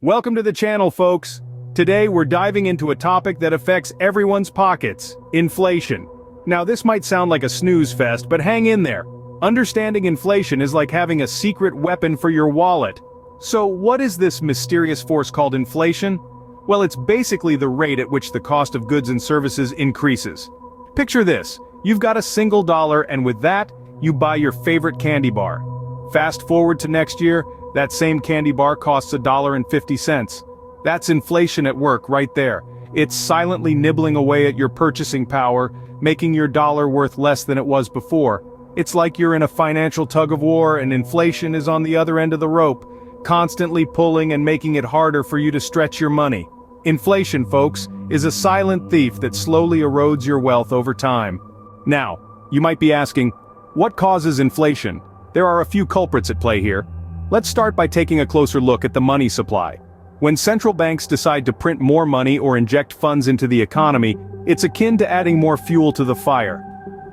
Welcome to the channel, folks. Today we're diving into a topic that affects everyone's pockets: inflation. Now this might sound like a snooze fest, but hang in there. Understanding inflation is like having a secret weapon for your wallet. So what is this mysterious force called inflation? Well, it's basically the rate at which the cost of goods and services increases. Picture this: you've got a single dollar, and with that, you buy your favorite candy bar. Fast forward to next year, that same candy bar costs $1.50. That's inflation at work right there. It's silently nibbling away at your purchasing power, making your dollar worth less than it was before. It's like you're in a financial tug-of-war and inflation is on the other end of the rope, constantly pulling and making it harder for you to stretch your money. Inflation, folks, is a silent thief that slowly erodes your wealth over time. Now, you might be asking, what causes inflation? There are a few culprits at play here. Let's start by taking a closer look at the money supply. When central banks decide to print more money or inject funds into the economy, it's akin to adding more fuel to the fire.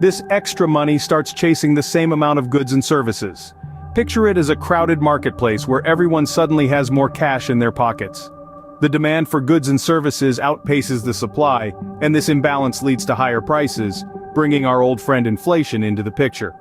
This extra money starts chasing the same amount of goods and services. Picture it as a crowded marketplace where everyone suddenly has more cash in their pockets. The demand for goods and services outpaces the supply, and this imbalance leads to higher prices, bringing our old friend inflation into the picture.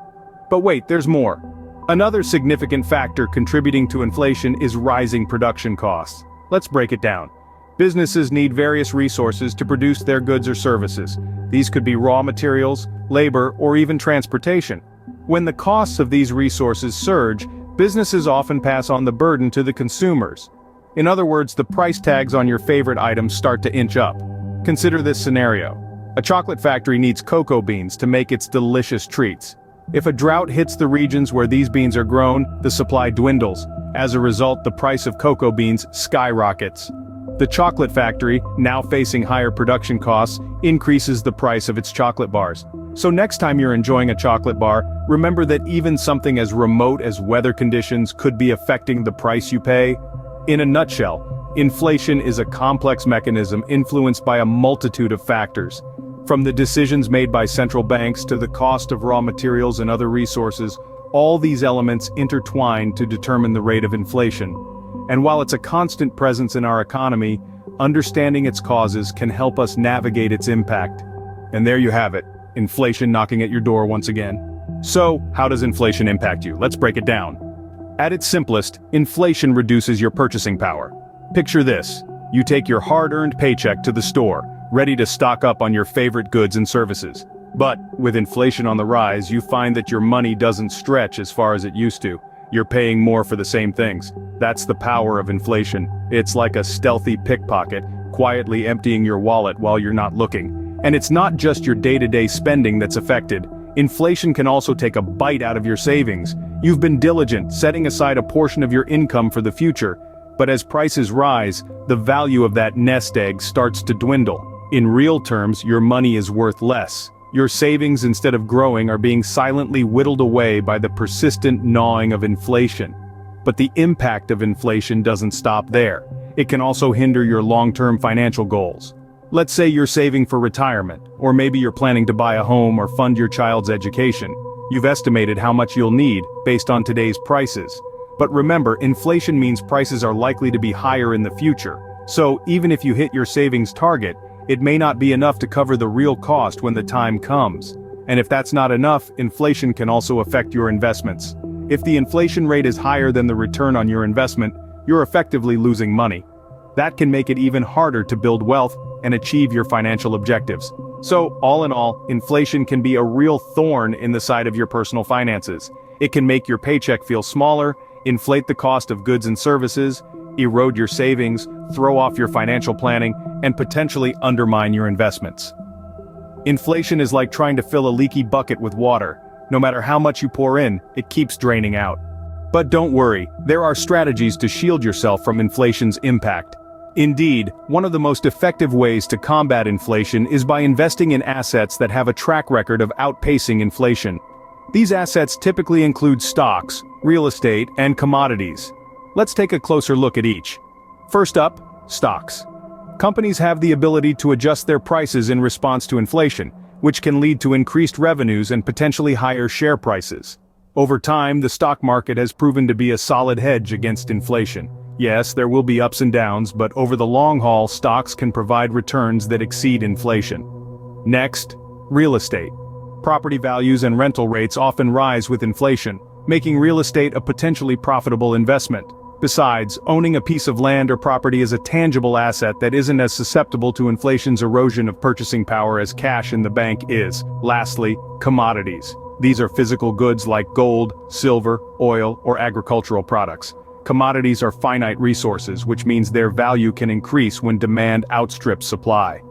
But wait, there's more. Another significant factor contributing to inflation is rising production costs. Let's break it down. Businesses need various resources to produce their goods or services. These could be raw materials, labor, or even transportation. When the costs of these resources surge, businesses often pass on the burden to the consumers. In other words, the price tags on your favorite items start to inch up. Consider this scenario. A chocolate factory needs cocoa beans to make its delicious treats. If a drought hits the regions where these beans are grown, the supply dwindles. As a result, the price of cocoa beans skyrockets. The chocolate factory, now facing higher production costs, increases the price of its chocolate bars. So next time you're enjoying a chocolate bar, remember that even something as remote as weather conditions could be affecting the price you pay. In a nutshell, inflation is a complex mechanism influenced by a multitude of factors. From the decisions made by central banks to the cost of raw materials and other resources, all these elements intertwine to determine the rate of inflation. And while it's a constant presence in our economy, understanding its causes can help us navigate its impact. And there you have it, inflation knocking at your door once again. So, how does inflation impact you? Let's break it down. At its simplest, inflation reduces your purchasing power. Picture this: you take your hard-earned paycheck to the store, ready to stock up on your favorite goods and services. But, with inflation on the rise, you find that your money doesn't stretch as far as it used to. You're paying more for the same things. That's the power of inflation. It's like a stealthy pickpocket, quietly emptying your wallet while you're not looking. And it's not just your day-to-day spending that's affected. Inflation can also take a bite out of your savings. You've been diligent, setting aside a portion of your income for the future. But as prices rise, the value of that nest egg starts to dwindle. In real terms, your money is worth less. Your savings, instead of growing, are being silently whittled away by the persistent gnawing of inflation. But the impact of inflation doesn't stop there. It can also hinder your long-term financial goals. Let's say you're saving for retirement, or maybe you're planning to buy a home or fund your child's education. You've estimated how much you'll need, based on today's prices. But remember, inflation means prices are likely to be higher in the future. So, even if you hit your savings target, it may not be enough to cover the real cost when the time comes. And if that's not enough, inflation can also affect your investments. If the inflation rate is higher than the return on your investment, you're effectively losing money. That can make it even harder to build wealth and achieve your financial objectives. So, all in all, inflation can be a real thorn in the side of your personal finances. It can make your paycheck feel smaller, inflate the cost of goods and services, erode your savings, throw off your financial planning, and potentially undermine your investments. Inflation is like trying to fill a leaky bucket with water. No matter how much you pour in, it keeps draining out. But don't worry, there are strategies to shield yourself from inflation's impact. Indeed, one of the most effective ways to combat inflation is by investing in assets that have a track record of outpacing inflation. These assets typically include stocks, real estate, and commodities. Let's take a closer look at each. First up, stocks. Companies have the ability to adjust their prices in response to inflation, which can lead to increased revenues and potentially higher share prices. Over time, the stock market has proven to be a solid hedge against inflation. Yes, there will be ups and downs, but over the long haul, stocks can provide returns that exceed inflation. Next, real estate. Property values and rental rates often rise with inflation, making real estate a potentially profitable investment. Besides, owning a piece of land or property is a tangible asset that isn't as susceptible to inflation's erosion of purchasing power as cash in the bank is. Lastly, commodities. These are physical goods like gold, silver, oil, or agricultural products. Commodities are finite resources, which means their value can increase when demand outstrips supply.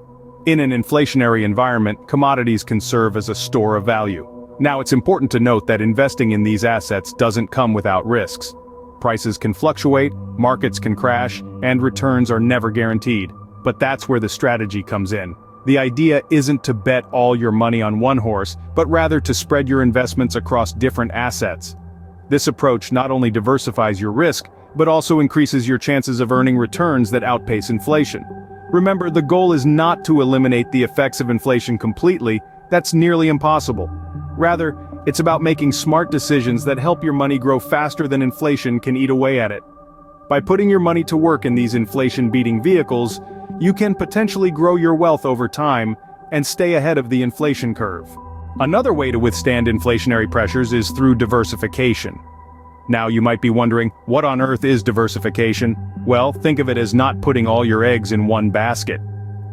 In an inflationary environment, commodities can serve as a store of value. Now, it's important to note that investing in these assets doesn't come without risks. Prices can fluctuate, markets can crash, and returns are never guaranteed. But that's where the strategy comes in. The idea isn't to bet all your money on one horse, but rather to spread your investments across different assets. This approach not only diversifies your risk, but also increases your chances of earning returns that outpace inflation. Remember, the goal is not to eliminate the effects of inflation completely. That's nearly impossible. Rather, it's about making smart decisions that help your money grow faster than inflation can eat away at it. By putting your money to work in these inflation-beating vehicles, you can potentially grow your wealth over time and stay ahead of the inflation curve. Another way to withstand inflationary pressures is through diversification. Now you might be wondering, what on earth is diversification? Well, think of it as not putting all your eggs in one basket.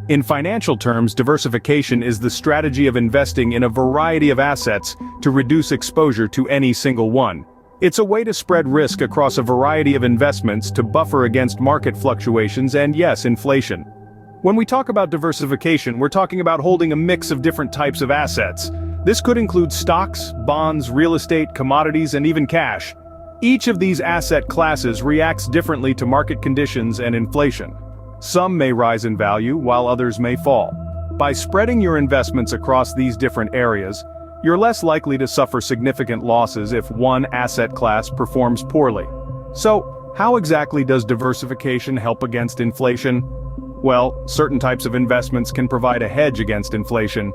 In financial terms, diversification is the strategy of investing in a variety of assets to reduce exposure to any single one. It's a way to spread risk across a variety of investments to buffer against market fluctuations and, yes, inflation. When we talk about diversification, we're talking about holding a mix of different types of assets. This could include stocks, bonds, real estate, commodities, and even cash. Each of these asset classes reacts differently to market conditions and inflation. Some may rise in value, while others may fall. By spreading your investments across these different areas, you're less likely to suffer significant losses if one asset class performs poorly. So, how exactly does diversification help against inflation? Well, certain types of investments can provide a hedge against inflation.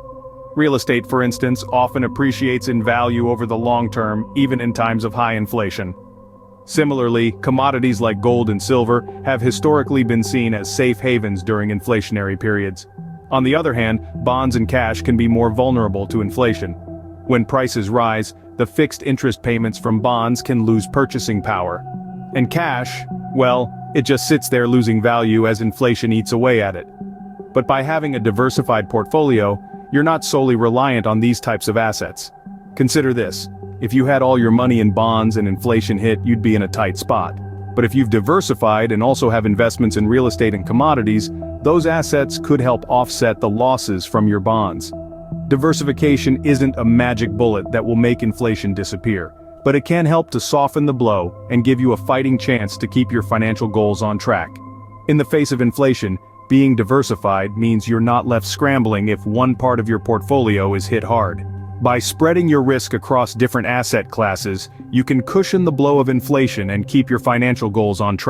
Real estate, for instance, often appreciates in value over the long term, even in times of high inflation. Similarly, commodities like gold and silver have historically been seen as safe havens during inflationary periods. On the other hand, bonds and cash can be more vulnerable to inflation. When prices rise, the fixed interest payments from bonds can lose purchasing power. And cash, well, it just sits there losing value as inflation eats away at it. But by having a diversified portfolio, you're not solely reliant on these types of assets. Consider this. If you had all your money in bonds and inflation hit, you'd be in a tight spot. But if you've diversified and also have investments in real estate and commodities, those assets could help offset the losses from your bonds. Diversification isn't a magic bullet that will make inflation disappear, but it can help to soften the blow and give you a fighting chance to keep your financial goals on track. In the face of inflation, being diversified means you're not left scrambling if one part of your portfolio is hit hard. By spreading your risk across different asset classes, you can cushion the blow of inflation and keep your financial goals on track.